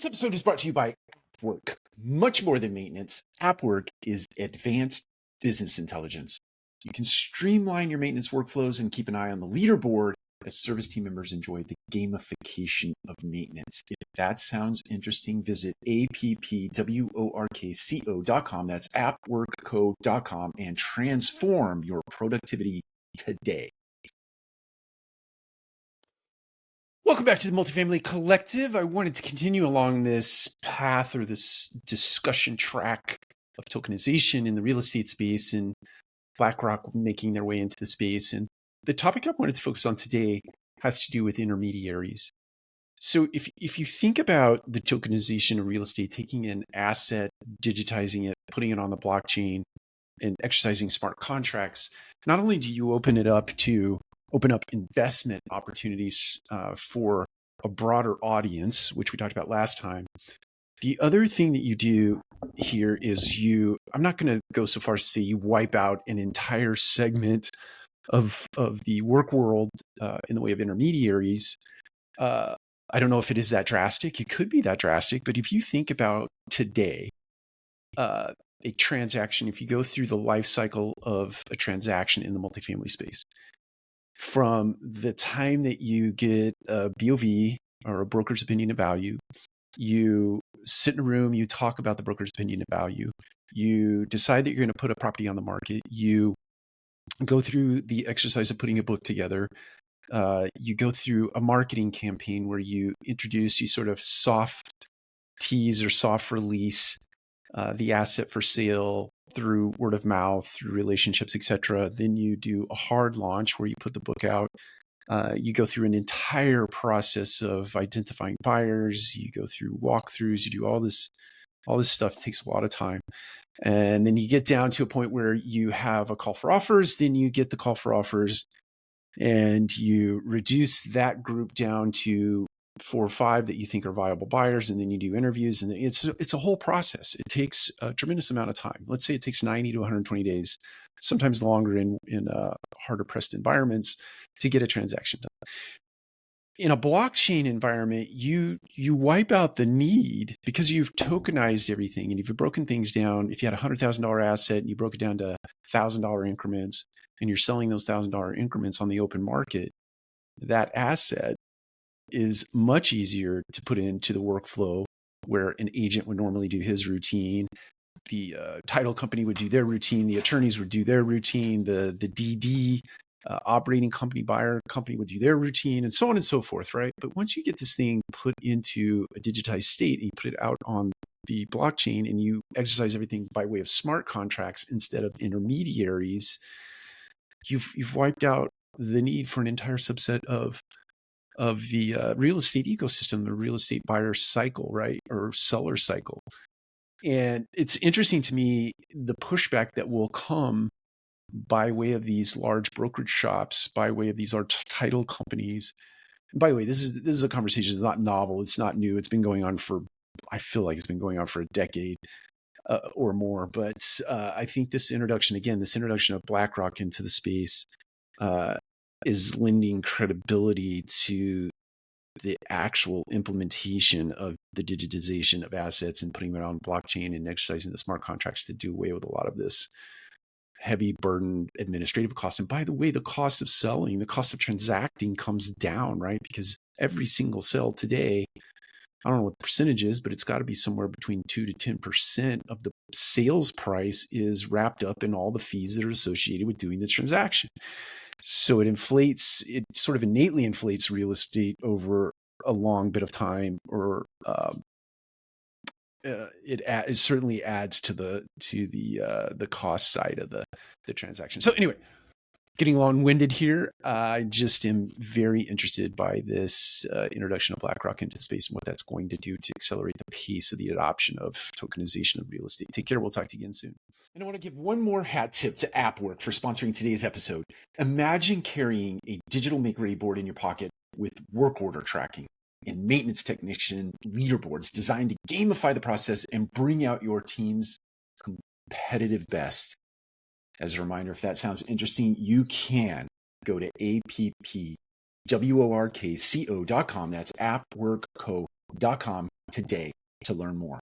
This episode is brought to you by AppWork. Much more than maintenance, AppWork is advanced business intelligence. You can streamline your maintenance workflows and keep an eye on the leaderboard as service team members enjoy the gamification of maintenance. If that sounds interesting, visit appworkco.com. That's appworkco.com and transform your productivity today. Welcome back to the Multifamily Collective. I wanted to continue along this path or this discussion track of tokenization in the real estate space and BlackRock making their way into the space. And the topic I wanted to focus on today has to do with intermediaries. So if you think about the tokenization of real estate, taking an asset, digitizing it, putting it on the blockchain, and exercising smart contracts, not only do you open up investment opportunities for a broader audience, which we talked about last time. The other thing that you do here is I'm not going to go so far as to say you wipe out an entire segment of the work world in the way of intermediaries. I don't know if it is that drastic. It could be that drastic, but if you think about today, a transaction, if you go through the life cycle of a transaction in the multifamily space, from the time that you get a BOV or a broker's opinion of value, you sit in a room, you talk about the broker's opinion of value, you decide that you're going to put a property on the market, you go through the exercise of putting a book together, you go through a marketing campaign where you sort of soft tease or soft release the asset for sale through word of mouth, through relationships, etc. Then you do a hard launch where you put the book out. You go through an entire process of identifying buyers. You go through walkthroughs. You do all this stuff. It takes a lot of time. And then you get down to a point where you have a call for offers. Then you get the call for offers and you reduce that group down to 4 or 5 that you think are viable buyers, and then you do interviews, and it's a whole process. It takes a tremendous amount of time. Let's say it takes 90 to 120 days, sometimes longer in harder pressed environments to get a transaction done. In a blockchain environment, you wipe out the need because you've tokenized everything and you've broken things down. If you had a $100,000 asset and you broke it down to $1,000 increments and you're selling those $1,000 increments on the open market, that asset is much easier to put into the workflow where an agent would normally do his routine. The title company would do their routine. The attorneys would do their routine. The DD operating company, buyer company would do their routine, and so on and so forth, right? But once you get this thing put into a digitized state and you put it out on the blockchain and you exercise everything by way of smart contracts instead of intermediaries, you've wiped out the need for an entire subset of the real estate ecosystem, the real estate buyer cycle, right? Or seller cycle. And it's interesting to me, the pushback that will come by way of these large brokerage shops, by way of these large title companies. And by the way, this is a conversation that's not novel. It's not new. It's been going on I feel like it's been going on for a decade or more. But I think this introduction of BlackRock into the space, is lending credibility to the actual implementation of the digitization of assets and putting it on blockchain and exercising the smart contracts to do away with a lot of this heavy burden administrative costs. And by the way, the cost of selling, the cost of transacting comes down, right? Because every single sale today, I don't know what the percentage is, but it's got to be somewhere between 2 to 10% of the sales price is wrapped up in all the fees that are associated with doing the transaction. So it sort of innately inflates real estate over a long bit of time, or it certainly adds to the cost side of the transaction. So anyway, getting long-winded here, I just am very interested by this introduction of BlackRock into the space and what that's going to do to accelerate the pace of the adoption of tokenization of real estate. Take care. We'll talk to you again soon. And I want to give one more hat tip to AppWork for sponsoring today's episode. Imagine carrying a digital make-ready board in your pocket with work order tracking and maintenance technician leaderboards designed to gamify the process and bring out your team's competitive best. As a reminder, if that sounds interesting, you can go to appworkco.com. That's appworkco.com today to learn more.